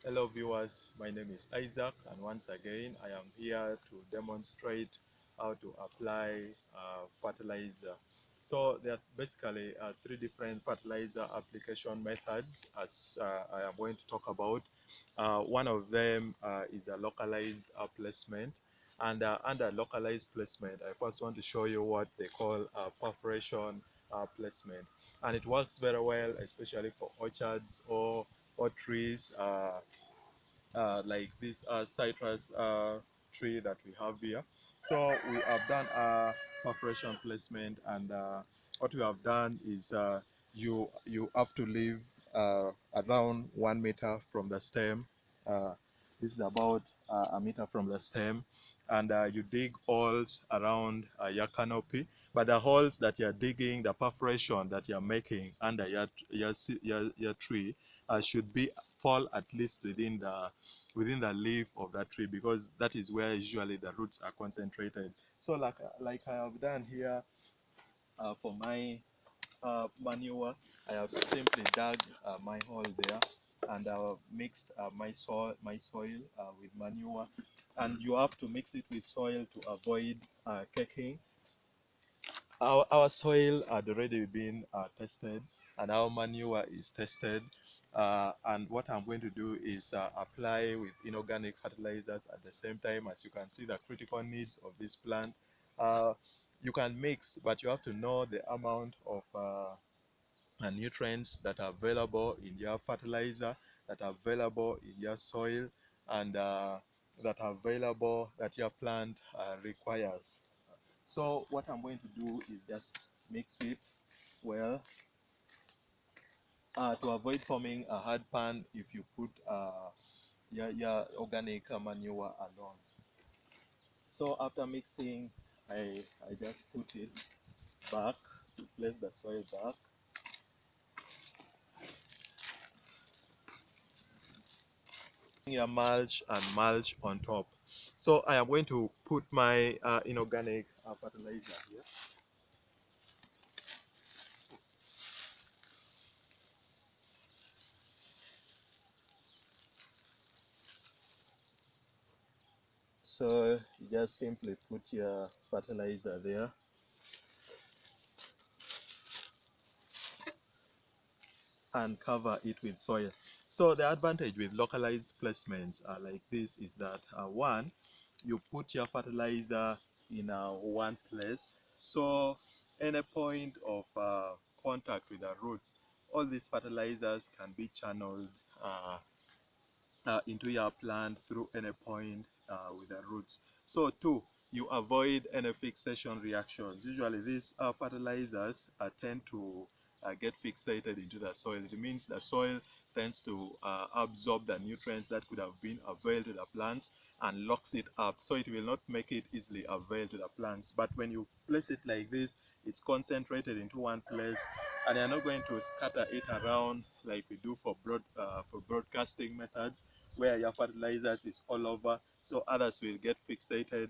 Hello viewers, my name is Isaac, and once again I am here to demonstrate how to apply fertilizer. So there are basically three different fertilizer application methods as I am going to talk about. One of them is a localized placement, and under localized placement I first want to show you what they call perforation placement, and it works very well especially for orchards or trees like this citrus tree that we have here. So we have done a perforation placement, and what we have done is you have to leave around 1 meter from the stem. This is about a meter from the stem, and you dig holes around your canopy. But the holes that you're digging, the perforation that you're making under your tree should be fall at least within the leaf of that tree, because that is where usually the roots are concentrated. So like I have done here for my manure, I have simply dug my hole there, and I've mixed my soil with manure, and you have to mix it with soil to avoid caking. Our soil had already been tested, and our manure is tested, and what I'm going to do is apply with inorganic fertilizers at the same time. As you can see, the critical needs of this plant, uh, you can mix, but you have to know the amount of nutrients that are available in your fertilizer, that are available in your soil, and that are available that your plant requires. So what I'm going to do is just mix it well to avoid forming a hard pan if you put your organic manure alone. So after mixing, I just put it back, place the soil back. Your mulch and mulch on top. So I am going to put my inorganic fertilizer here. So you just simply put your fertilizer there, and cover it with soil. So the advantage with localized placements like this is that one, you put your fertilizer in one place, so any point of contact with the roots, all these fertilizers can be channeled into your plant through any point with the roots. So two, you avoid any fixation reactions. Usually these fertilizers tend to get fixated into the soil. It means the soil tends to absorb the nutrients that could have been availed to the plants and locks it up, so it will not make it easily available to the plants. But when you place it like this, it's concentrated into one place, and you're not going to scatter it around like we do for broadcasting methods, where your fertilizers is all over, so others will get fixated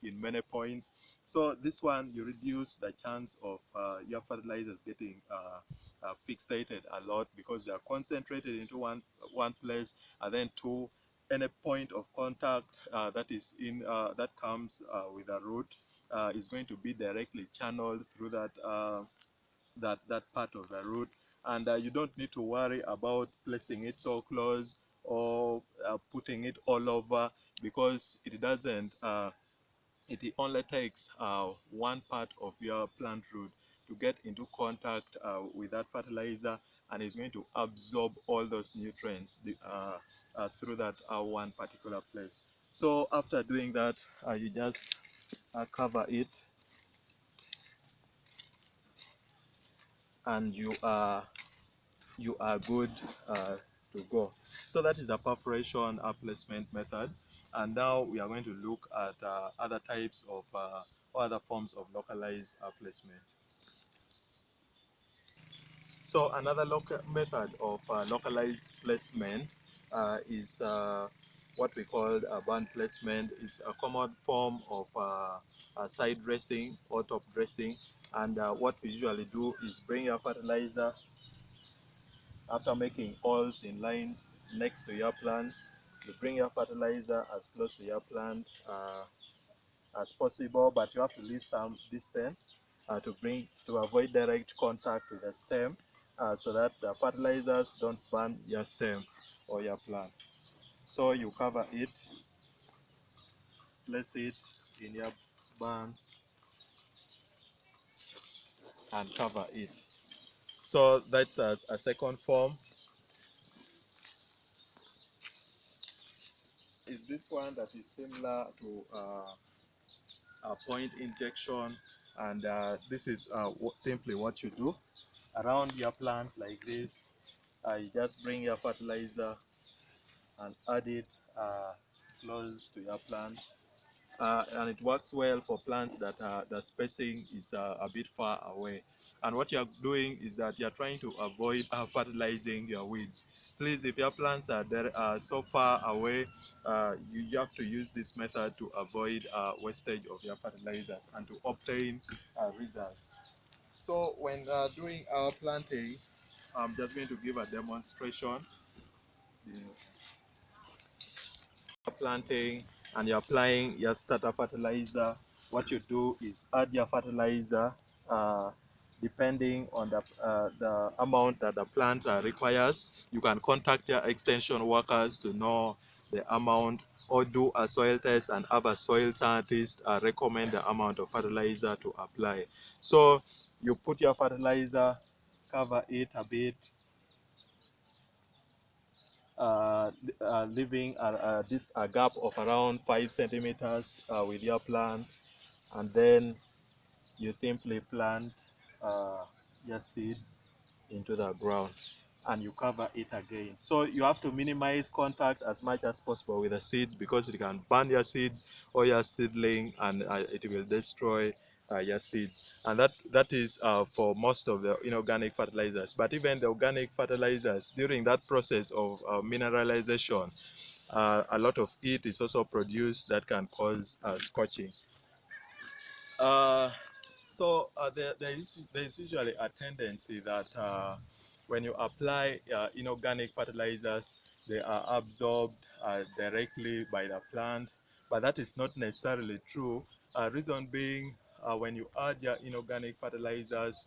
in many points. So this one, you reduce the chance of your fertilizers getting fixated a lot, because they are concentrated into one place, and then two, any point of contact that comes with a root is going to be directly channeled through that part of the root, and you don't need to worry about placing it so close or putting it all over, because it doesn't it only takes one part of your plant root to get into contact with that fertilizer, and it's going to absorb all those nutrients through that one particular place. So after doing that, you just cover it, and you are good to go. So that is a perforation placement method, and now we are going to look at other types of other forms of localized placement. So another method of localized placement is what we call band placement. Is a common form of side dressing or top dressing, and what we usually do is bring your fertilizer after making holes in lines next to your plants. You bring your fertilizer as close to your plant as possible, but you have to leave some distance to avoid direct contact with the stem, so that the fertilizers don't burn your stem or your plant. So you cover it, place it in your barn and cover it. So that's a second form. Is this one that is similar to a point injection, and this is simply what you do around your plant like this. You just bring your fertilizer and add it close to your plant, and it works well for plants that the spacing is a bit far away. And what you're doing is that you're trying to avoid fertilizing your weeds. Please, if your plants are there, so far away, you have to use this method to avoid wastage of your fertilizers and to obtain results. So when doing our planting, I'm just going to give a demonstration. Planting and you're applying your starter fertilizer, what you do is add your fertilizer depending on the amount that the plant requires. You can contact your extension workers to know the amount, or do a soil test and have a soil scientist recommend the amount of fertilizer to apply. So you put your fertilizer, cover it a bit, leaving a gap of around 5 centimeters with your plant, and then you simply plant your seeds into the ground and you cover it again. So you have to minimize contact as much as possible with the seeds, because it can burn your seeds or your seedling, and it will destroy your seeds. And that is for most of the inorganic fertilizers. But even the organic fertilizers, during that process of mineralization, a lot of heat is also produced that can cause scorching. Uh, there is usually a tendency that when you apply inorganic fertilizers, they are absorbed directly by the plant, but that is not necessarily true. Reason being, when you add your inorganic fertilizers,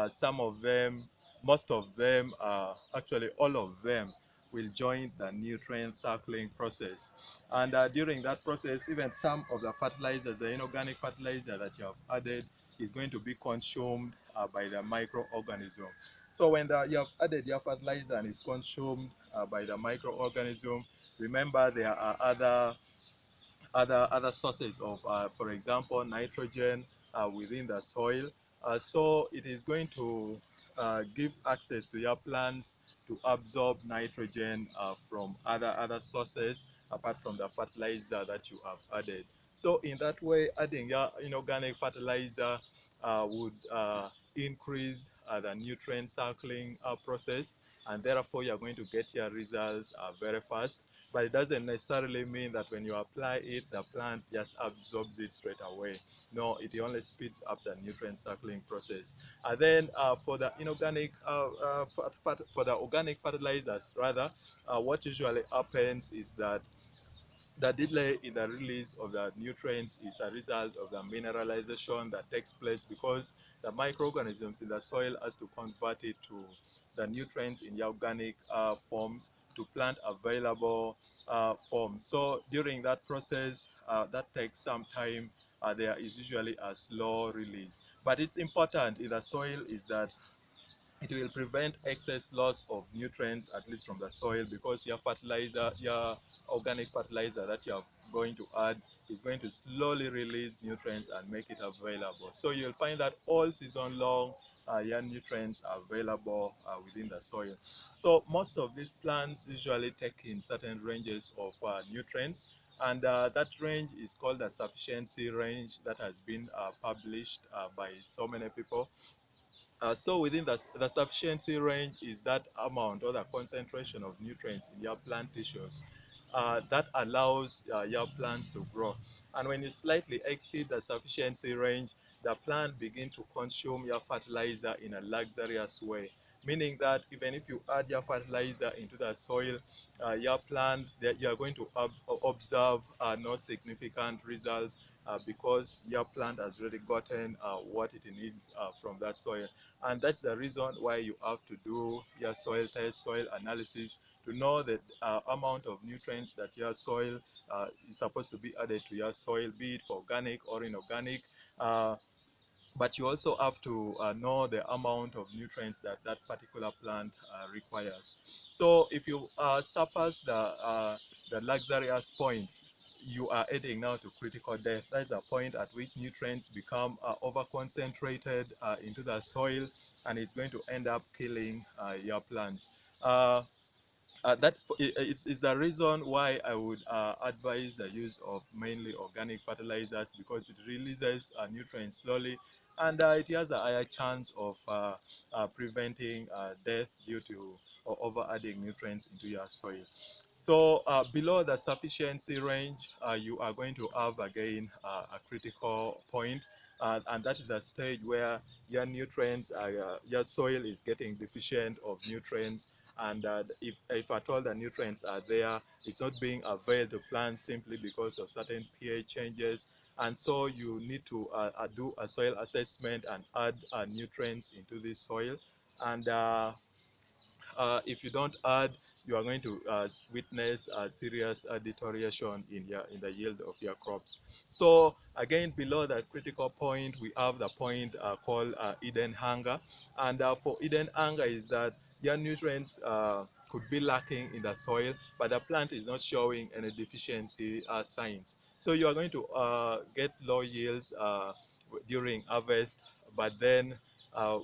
some of them, most of them, actually all of them, will join the nutrient cycling process. And during that process, even some of the fertilizers, the inorganic fertilizer that you have added, is going to be consumed by the microorganism. So when you have added your fertilizer and is consumed by the microorganism, remember there are other sources of, for example, nitrogen within the soil. So it is going to give access to your plants to absorb nitrogen from other sources apart from the fertilizer that you have added. So in that way, adding your inorganic fertilizer would increase the nutrient cycling process, and therefore you're going to get your results very fast. But it doesn't necessarily mean that when you apply it, the plant just absorbs it straight away. No, it only speeds up the nutrient cycling process. And then for the organic fertilizers, rather, what usually happens is that the delay in the release of the nutrients is a result of the mineralization that takes place, because the microorganisms in the soil has to convert it to the nutrients in the organic forms to plant available forms. So during that process, that takes some time. There is usually a slow release. But it's important in the soil is that it will prevent excess loss of nutrients, at least from the soil, because your fertilizer, your organic fertilizer that you're going to add, is going to slowly release nutrients and make it available. So you'll find that all season long, your nutrients are available within the soil. So most of these plants usually take in certain ranges of nutrients, and that range is called the sufficiency range, that has been published by so many people. So within the sufficiency range is that amount or the concentration of nutrients in your plant tissues that allows your plants to grow. And when you slightly exceed the sufficiency range, the plant begin to consume your fertilizer in a luxurious way. meaning that even if you add your fertilizer into the soil, your plant, that you are going to observe no significant results because your plant has really gotten what it needs from that soil. And that's the reason why you have to do your soil test, soil analysis, to know the amount of nutrients that your soil is supposed to be added to your soil, be it for organic or inorganic. But you also have to know the amount of nutrients that that particular plant requires. So if you surpass the luxurious point, you are heading now to critical death. That's the point at which nutrients become over-concentrated into the soil, and it's going to end up killing your plants. It's the reason why I would advise the use of mainly organic fertilizers, because it releases nutrients slowly, and it has a higher chance of preventing death due to over adding nutrients into your soil. So below the sufficiency range, you are going to have again a critical point, and that is a stage where your nutrients, your soil is getting deficient of nutrients, and if at all the nutrients are there, it's not being availed to plants simply because of certain pH changes. And so you need to do a soil assessment and add nutrients into this soil. And if you don't add, you are going to witness a serious deterioration in the yield of your crops. So again, below that critical point, we have the point called hidden hunger. And for hidden hunger is that your nutrients could be lacking in the soil, but the plant is not showing any deficiency signs. So you are going to get low yields during harvest, but then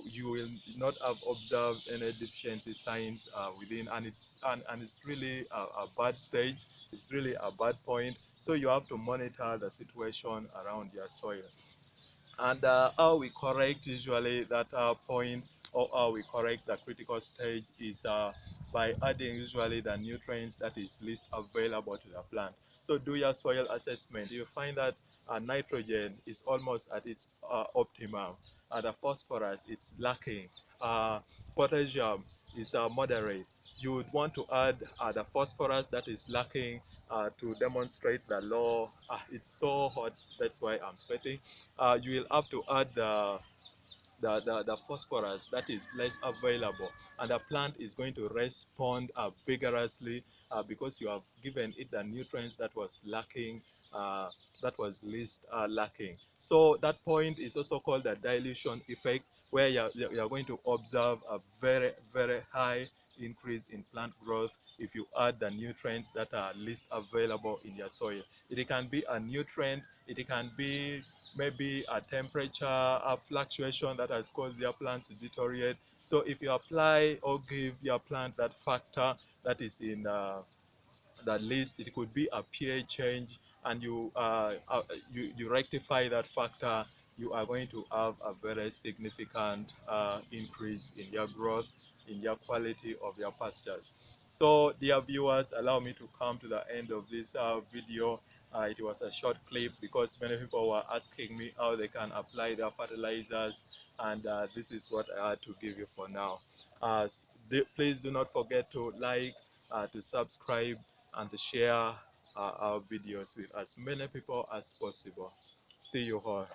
you will not have observed any deficiency signs within, and it's really a bad stage. It's really a bad point. So you have to monitor the situation around your soil. And how we correct usually that point, or how we correct the critical stage, is by adding usually the nutrients that is least available to the plant. So do your soil assessment. You find that nitrogen is almost at its optimum. The phosphorus is lacking. Potassium is moderate. You would want to add the phosphorus that is lacking to demonstrate the law. It's so hot, that's why I'm sweating. You will have to add the phosphorus that is less available, and the plant is going to respond vigorously because you have given it the nutrients that was lacking, that was least lacking. So that point is also called the dilution effect, where you're going to observe a very, very high increase in plant growth if you add the nutrients that are least available in your soil. It can be a nutrient, it can be maybe a temperature, a fluctuation that has caused your plants to deteriorate. So if you apply or give your plant that factor that is in the list, it could be a pH change, and you rectify that factor, you are going to have a very significant increase in your growth, in your quality of your pastures. So dear viewers, allow me to come to the end of this video. It was a short clip because many people were asking me how they can apply their fertilizers, and this is what I had to give you for now. Please do not forget to like, to subscribe, and to share our videos with as many people as possible. See you all.